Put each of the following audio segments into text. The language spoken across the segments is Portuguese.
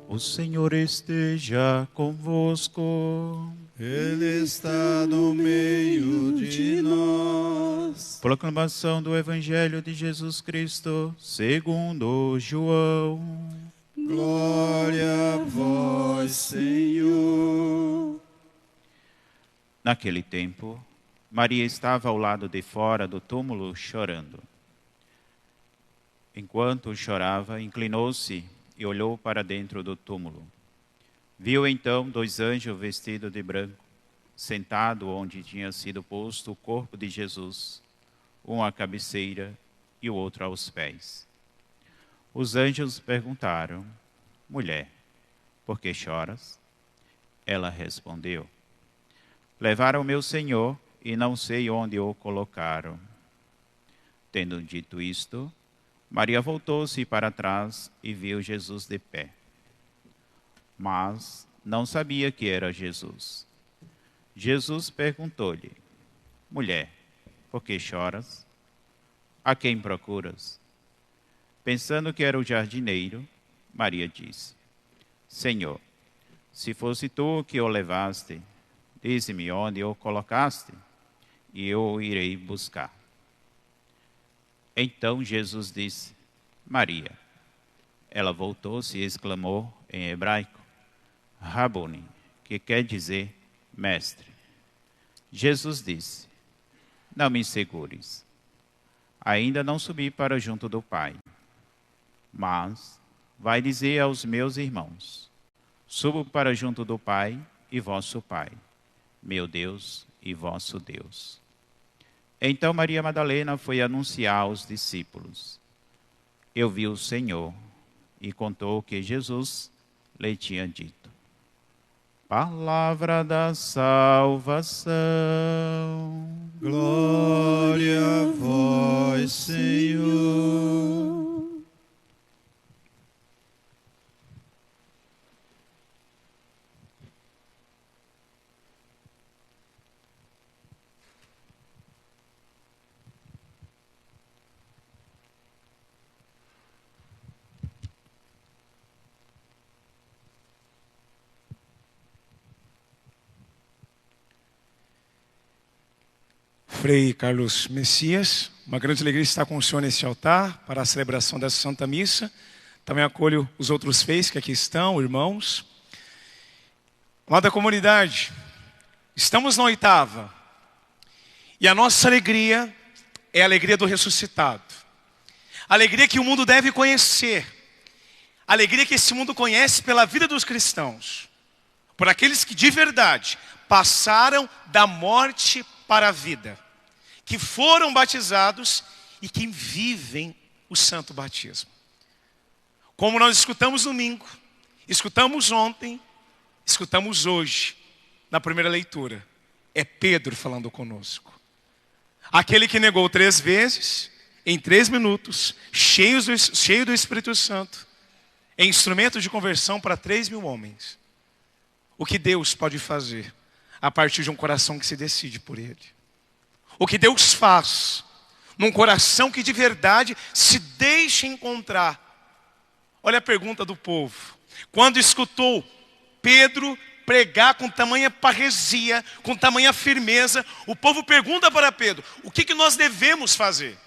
O Senhor esteja convosco. Ele está no meio de nós. Proclamação do Evangelho de Jesus Cristo, segundo João. Glória a vós, Senhor. Naquele tempo, Maria estava ao lado de fora do túmulo chorando. Enquanto chorava, inclinou-se e olhou para dentro do túmulo. Viu então 2 anjos vestidos de branco, sentados onde tinha sido posto o corpo de Jesus, um à cabeceira e o outro aos pés. Os anjos perguntaram: Mulher, por que choras? Ela respondeu: Levaram meu Senhor e não sei onde o colocaram. Tendo dito isto, Maria voltou-se para trás e viu Jesus de pé. Mas não sabia que era Jesus. Jesus perguntou-lhe: Mulher, por que choras? A quem procuras? Pensando que era o jardineiro, Maria disse: Senhor, se fosse tu que o levaste, dize-me onde o colocaste, e eu o irei buscar. Então Jesus disse: Maria. Ela voltou-se e exclamou em hebraico: Raboni, que quer dizer mestre. Jesus disse: Não me segures. Ainda não subi para junto do Pai. Mas vai dizer aos meus irmãos: Subo para junto do Pai e vosso Pai, meu Deus e vosso Deus. Então Maria Madalena foi anunciar aos discípulos: Eu vi o Senhor, e contou o que Jesus lhe tinha dito. Palavra da salvação. Glória a vós, Senhor. Frei Carlos Messias, uma grande alegria estar com o senhor neste altar para a celebração dessa Santa Missa. Também acolho os outros fiéis que aqui estão, irmãos. Amada comunidade, estamos na 8ª e a nossa alegria é a alegria do ressuscitado. A alegria que o mundo deve conhecer. A alegria que esse mundo conhece pela vida dos cristãos. Por aqueles que de verdade passaram da morte para a vida, que foram batizados e que vivem o santo batismo. Como nós escutamos domingo, escutamos ontem, escutamos hoje, na primeira leitura, é Pedro falando conosco. Aquele que negou 3 vezes, em 3 minutos, cheio do Espírito Santo, é instrumento de conversão para 3.000 homens. O que Deus pode fazer a partir de um coração que se decide por Ele? O que Deus faz num coração que de verdade se deixa encontrar? Olha a pergunta do povo. Quando escutou Pedro pregar com tamanha parresia, com tamanha firmeza, o povo pergunta para Pedro: o que nós devemos fazer?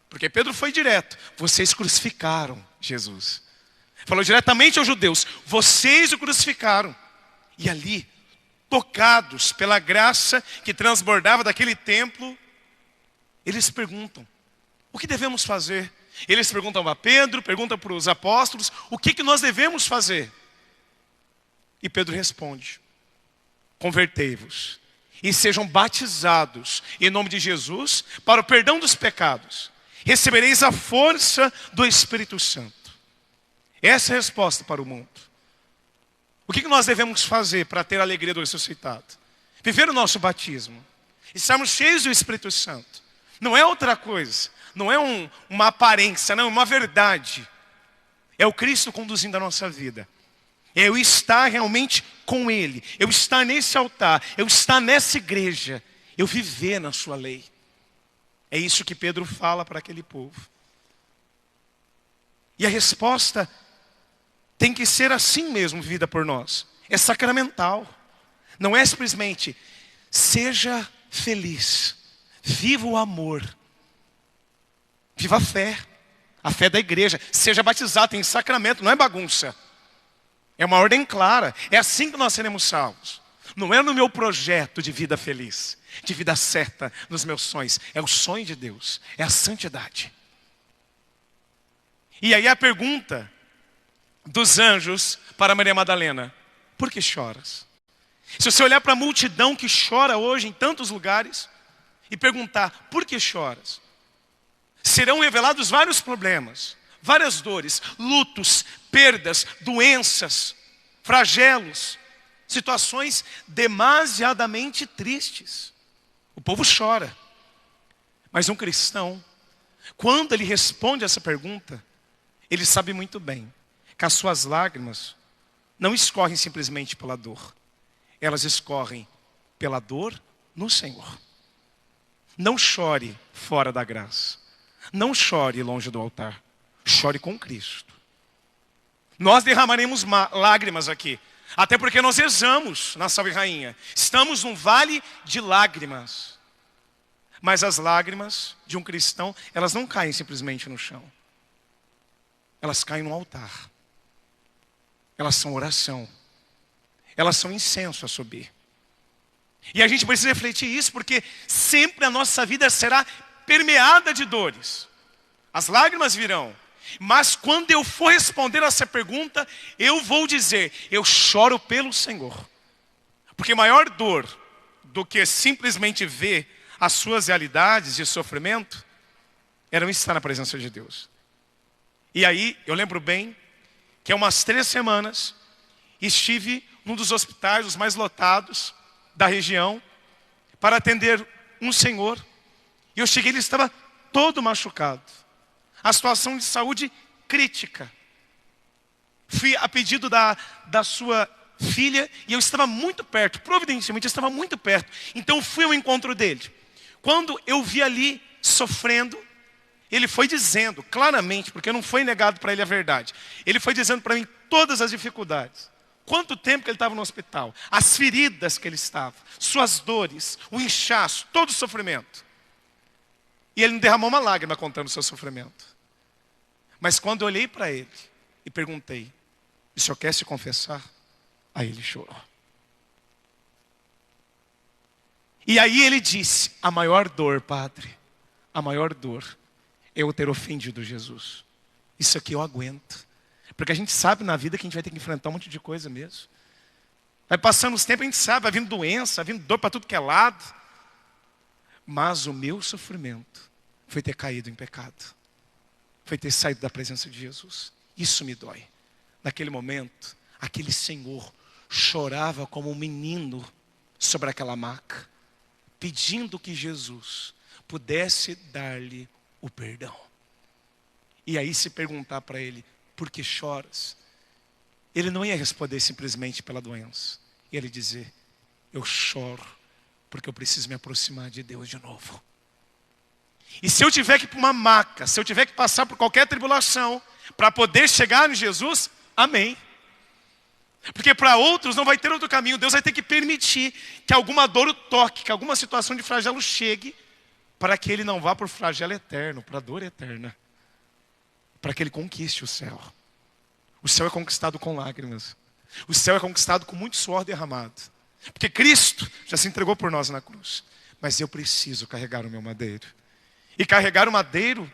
Porque Pedro foi direto: vocês crucificaram Jesus. Falou diretamente aos judeus: vocês o crucificaram. E ali, tocados pela graça que transbordava daquele templo, eles perguntam: o que devemos fazer? Eles perguntam a Pedro, perguntam para os apóstolos: o que nós devemos fazer? E Pedro responde: convertei-vos e sejam batizados em nome de Jesus para o perdão dos pecados. Recebereis a força do Espírito Santo. Essa é a resposta para o mundo. O que nós devemos fazer para ter a alegria do ressuscitado? Viver o nosso batismo. Estarmos cheios do Espírito Santo. Não é outra coisa. Não é uma aparência, não, é uma verdade. É o Cristo conduzindo a nossa vida. É eu estar realmente com Ele. Eu estar nesse altar. Eu estar nessa igreja. Eu viver na sua lei. É isso que Pedro fala para aquele povo. E a resposta tem que ser assim mesmo vivida por nós. É sacramental. Não é simplesmente, seja feliz, viva o amor, viva a fé da igreja, seja batizado, tem sacramento, não é bagunça. É uma ordem clara, é assim que nós seremos salvos. Não é no meu projeto de vida feliz, de vida certa, nos meus sonhos. É o sonho de Deus, é a santidade. E aí a pergunta dos anjos para Maria Madalena: por que choras? Se você olhar para a multidão que chora hoje em tantos lugares e perguntar, por que choras? Serão revelados vários problemas, várias dores, lutos, perdas, doenças, flagelos, situações demasiadamente tristes. O povo chora. Mas um cristão, quando ele responde essa pergunta, ele sabe muito bem que as suas lágrimas não escorrem simplesmente pela dor. Elas escorrem pela dor no Senhor. Não chore fora da graça. Não chore longe do altar. Chore com Cristo. Nós derramaremos lágrimas aqui. Até porque nós rezamos na Salve Rainha. Estamos num vale de lágrimas. Mas as lágrimas de um cristão, elas não caem simplesmente no chão. Elas caem no altar. Elas são oração. Elas são incenso a subir. E a gente precisa refletir isso, porque sempre a nossa vida será permeada de dores. As lágrimas virão. Mas quando eu for responder essa pergunta, eu vou dizer, eu choro pelo Senhor. Porque maior dor do que simplesmente ver as suas realidades de sofrimento, era não estar na presença de Deus. E aí, eu lembro bem, que há umas 3 semanas, estive num dos hospitais, os mais lotados da região, para atender um senhor. E eu cheguei, ele estava todo machucado. A situação de saúde crítica. Fui a pedido da sua filha, e eu estava muito perto, providencialmente eu estava muito perto. Então fui ao encontro dele. Quando eu vi ali sofrendo, ele foi dizendo claramente, porque não foi negado para ele a verdade. Ele foi dizendo para mim todas as dificuldades. Quanto tempo que ele estava no hospital, as feridas que ele estava, suas dores, o inchaço, todo o sofrimento. E ele não derramou uma lágrima contando o seu sofrimento. Mas quando eu olhei para ele e perguntei, o senhor quer se confessar? Aí ele chorou. E aí ele disse, a maior dor, padre, a maior dor é eu ter ofendido Jesus. Isso aqui eu aguento. Porque a gente sabe na vida que a gente vai ter que enfrentar um monte de coisa mesmo. Vai passando os tempos, a gente sabe, vai vindo doença, vai vindo dor para tudo que é lado. Mas o meu sofrimento foi ter caído em pecado. Foi ter saído da presença de Jesus. Isso me dói. Naquele momento, aquele senhor chorava como um menino sobre aquela maca, pedindo que Jesus pudesse dar-lhe o perdão. E aí se perguntar para ele, por que choras? Ele não ia responder simplesmente pela doença. Ia ele dizer, eu choro porque eu preciso me aproximar de Deus de novo. E se eu tiver que ir para uma maca, se eu tiver que passar por qualquer tribulação, para poder chegar em Jesus, amém. Porque para outros não vai ter outro caminho. Deus vai ter que permitir que alguma dor o toque, que alguma situação de flagelo chegue, para que ele não vá por flagelo eterno, para a dor eterna. Para que ele conquiste o céu. O céu é conquistado com lágrimas. O céu é conquistado com muito suor derramado. Porque Cristo já se entregou por nós na cruz. Mas eu preciso carregar o meu madeiro. E carregar o madeiro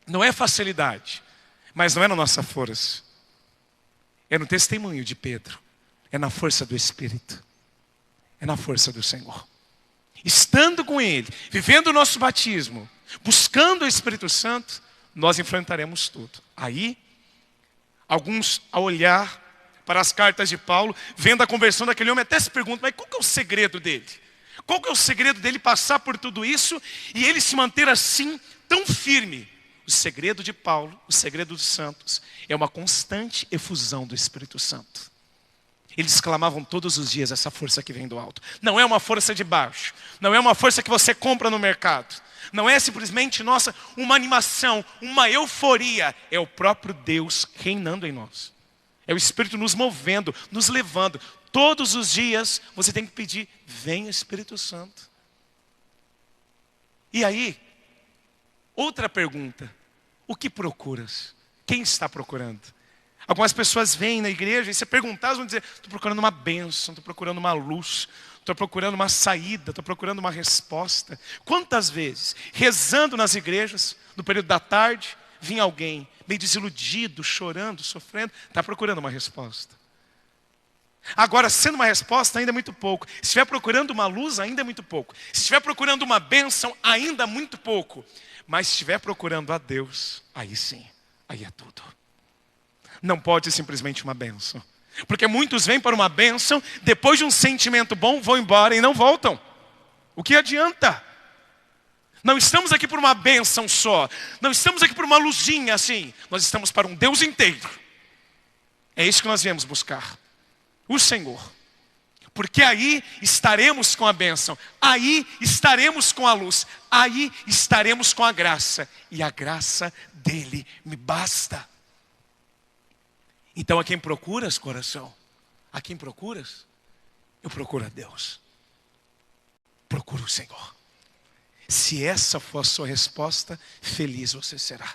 não é facilidade, mas não é na nossa força. É no testemunho de Pedro. É na força do Espírito. É na força do Senhor. Estando com Ele, vivendo o nosso batismo, buscando o Espírito Santo, nós enfrentaremos tudo. Aí, alguns ao olhar para as cartas de Paulo, vendo a conversão daquele homem, até se perguntam, mas qual que é o segredo dele? Qual que é o segredo dele passar por tudo isso e ele se manter assim, tão firme? O segredo de Paulo, o segredo dos santos, é uma constante efusão do Espírito Santo. Eles clamavam todos os dias essa força que vem do alto. Não é uma força de baixo, não é uma força que você compra no mercado. Não é simplesmente, nossa, uma animação, uma euforia. É o próprio Deus reinando em nós. É o Espírito nos movendo, nos levando. Todos os dias você tem que pedir, venha Espírito Santo. E aí, outra pergunta, o que procuras? Quem está procurando? Algumas pessoas vêm na igreja e se perguntar, elas vão dizer, estou procurando uma bênção, estou procurando uma luz, estou procurando uma saída, estou procurando uma resposta. Quantas vezes, rezando nas igrejas, no período da tarde, vinha alguém meio desiludido, chorando, sofrendo, está procurando uma resposta. Agora, sendo uma resposta, ainda é muito pouco. Se estiver procurando uma luz, ainda é muito pouco. Se estiver procurando uma bênção, ainda é muito pouco. Mas se estiver procurando a Deus, aí sim, aí é tudo. Não pode ser simplesmente uma bênção. Porque muitos vêm para uma bênção, depois de um sentimento bom, vão embora e não voltam. O que adianta? Não estamos aqui por uma bênção só. Não estamos aqui por uma luzinha assim. Nós estamos para um Deus inteiro. É isso que nós viemos buscar. O Senhor. Porque aí estaremos com a bênção. Aí estaremos com a luz. Aí estaremos com a graça. E a graça dele me basta. Então a quem procuras, coração? A quem procuras? Eu procuro a Deus. Procuro o Senhor. Se essa for a sua resposta, feliz você será.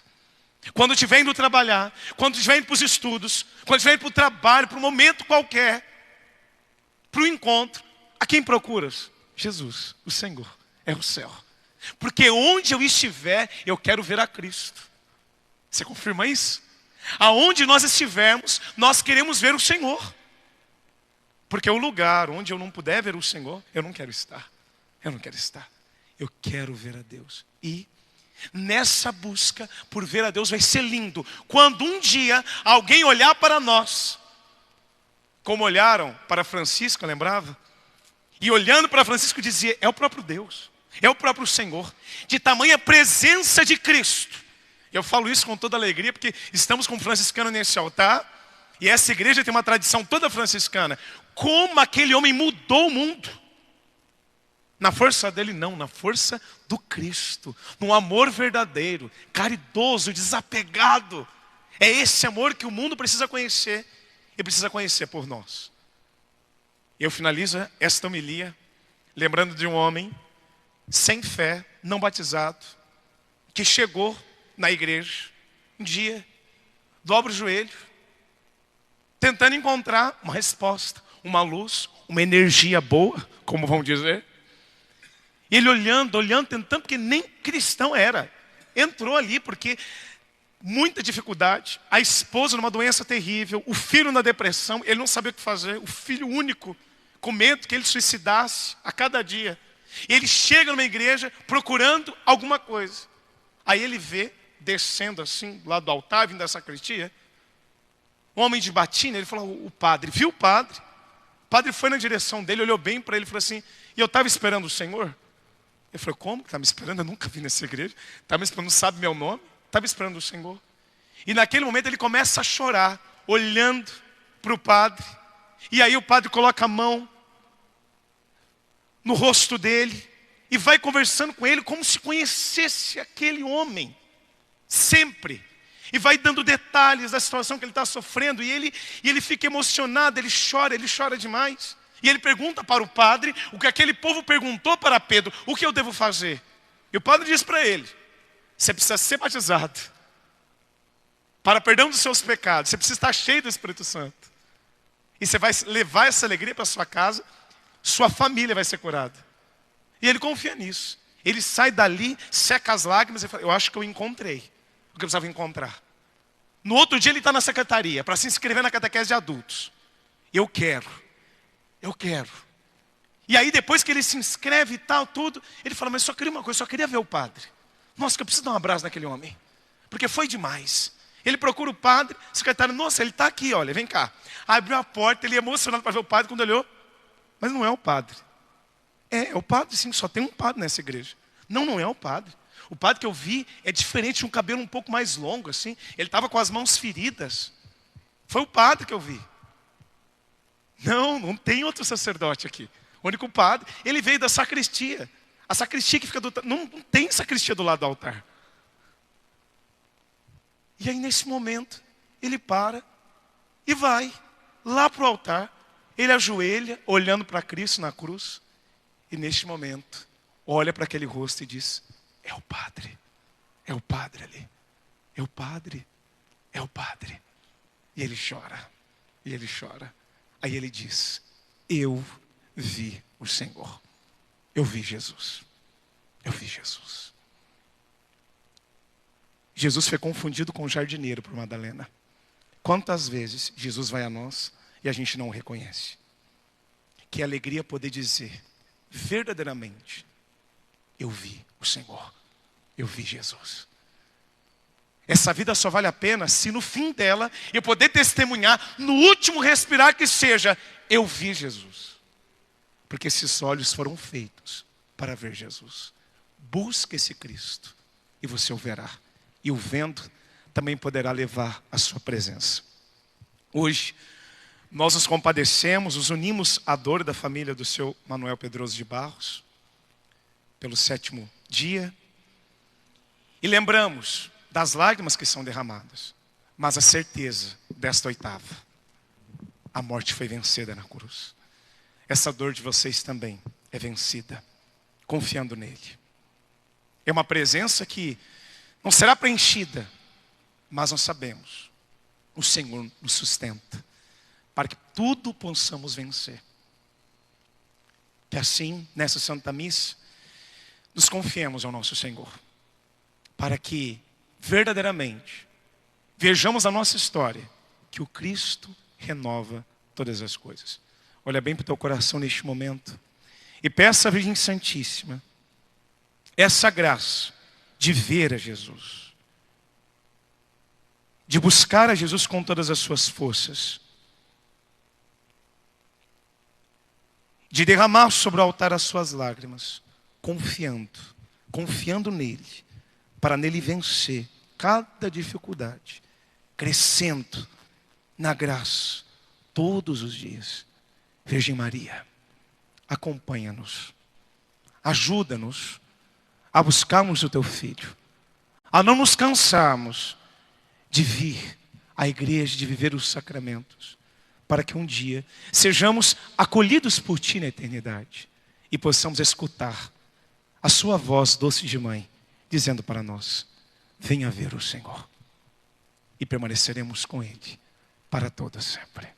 Quando estiver indo trabalhar, quando estiver indo para os estudos, quando estiver indo para o trabalho, para um momento qualquer, para o encontro, a quem procuras? Jesus, o Senhor, é o céu. Porque onde eu estiver, eu quero ver a Cristo. Você confirma isso? Aonde nós estivermos, nós queremos ver o Senhor. Porque o lugar onde eu não puder ver o Senhor, eu não quero estar. Eu não quero estar. Eu quero ver a Deus. E nessa busca por ver a Deus vai ser lindo. Quando um dia alguém olhar para nós, como olharam para Francisco, lembrava? E olhando para Francisco dizia, é o próprio Deus. É o próprio Senhor. De tamanha presença de Cristo. Eu falo isso com toda alegria porque estamos com um franciscano nesse altar. E essa igreja tem uma tradição toda franciscana. Como aquele homem mudou o mundo. Na força dele não, na força do Cristo. Num amor verdadeiro, caridoso, desapegado. É esse amor que o mundo precisa conhecer. E precisa conhecer por nós. Eu finalizo esta homilia lembrando de um homem sem fé, não batizado, que chegou na igreja, um dia, dobra o joelho, tentando encontrar uma resposta, uma luz, uma energia boa, como vão dizer. E ele olhando, tentando, porque nem cristão era. Entrou ali porque muita dificuldade, a esposa numa doença terrível, o filho na depressão, ele não sabia o que fazer, o filho único, com medo que ele suicidasse a cada dia. E ele chega numa igreja procurando alguma coisa. Aí ele vê, descendo assim, lá do altar, vindo da sacristia, um homem de batina. Ele falou, o padre, viu o padre? O padre foi na direção dele, olhou bem para ele e falou assim, e eu estava esperando o Senhor? Ele falou, como que está me esperando? Eu nunca vim nessa igreja. Está me esperando, não sabe meu nome? Estava esperando o Senhor. E naquele momento ele começa a chorar, olhando para o padre. E aí o padre coloca a mão no rosto dele e vai conversando com ele como se conhecesse aquele homem. Sempre. E vai dando detalhes da situação que ele está sofrendo. E ele fica emocionado, ele chora demais. E ele pergunta para o padre o que aquele povo perguntou para Pedro. O que eu devo fazer? E o padre diz para ele, você precisa ser batizado para perdão dos seus pecados. Você precisa estar cheio do Espírito Santo. E você vai levar essa alegria para sua casa. Sua família vai ser curada. E ele confia nisso. Ele sai dali, seca as lágrimas e fala, eu acho que eu encontrei o que eu precisava encontrar. No outro dia ele está na secretaria para se inscrever na catequese de adultos. Eu quero. E aí depois que ele se inscreve e tal, tudo, ele fala, mas só queria uma coisa, só queria ver o padre. Nossa, que eu preciso dar um abraço naquele homem. Porque foi demais. Ele procura o padre, o secretário, nossa, ele está aqui, olha, vem cá. Abriu a porta, ele emocionado para ver o padre, quando olhou, mas não é o padre. É o padre sim, só tem um padre nessa igreja. Não é o padre. O padre que eu vi é diferente, tinha um cabelo um pouco mais longo, assim. Ele estava com as mãos feridas. Foi o padre que eu vi. Não tem outro sacerdote aqui. O único padre, ele veio da sacristia. A sacristia que fica do... Não tem sacristia do lado do altar. E aí nesse momento, ele para E vai lá para o altar. Ele ajoelha, olhando para Cristo na cruz. E neste momento, olha para aquele rosto e diz: é o Padre. É o Padre ali. É o Padre. É o Padre. E ele chora. E ele chora. Aí ele diz: eu vi o Senhor. Eu vi Jesus. Eu vi Jesus. Jesus foi confundido com o jardineiro por Madalena. Quantas vezes Jesus vai a nós e a gente não o reconhece? Que alegria poder dizer, verdadeiramente, eu vi o Senhor. Eu vi Jesus. Essa vida só vale a pena se no fim dela eu poder testemunhar, no último respirar que seja, eu vi Jesus. Porque esses olhos foram feitos para ver Jesus. Busque esse Cristo e você o verá. E o vendo também poderá levar a sua presença. Hoje, nós nos compadecemos, nos unimos à dor da família do seu Manuel Pedroso de Barros, pelo 7º dia. E lembramos das lágrimas que são derramadas, mas a certeza desta 8ª. A morte foi vencida na cruz. Essa dor de vocês também é vencida, confiando nele. É uma presença que não será preenchida, mas nós sabemos, o Senhor nos sustenta, para que tudo possamos vencer. Que assim, nessa Santa Missa, nos confiemos ao nosso Senhor, para que, verdadeiramente, vejamos a nossa história, que o Cristo renova todas as coisas. Olha bem para o teu coração neste momento, e peça à Virgem Santíssima, essa graça de ver a Jesus, de buscar a Jesus com todas as suas forças, de derramar sobre o altar as suas lágrimas, confiando nele, para nele vencer cada dificuldade, crescendo na graça todos os dias. Virgem Maria, acompanha-nos, ajuda-nos a buscarmos o teu Filho, a não nos cansarmos de vir à igreja, de viver os sacramentos, para que um dia sejamos acolhidos por ti na eternidade e possamos escutar a sua voz doce de mãe, dizendo para nós: venha ver o Senhor, e permaneceremos com ele para todo sempre.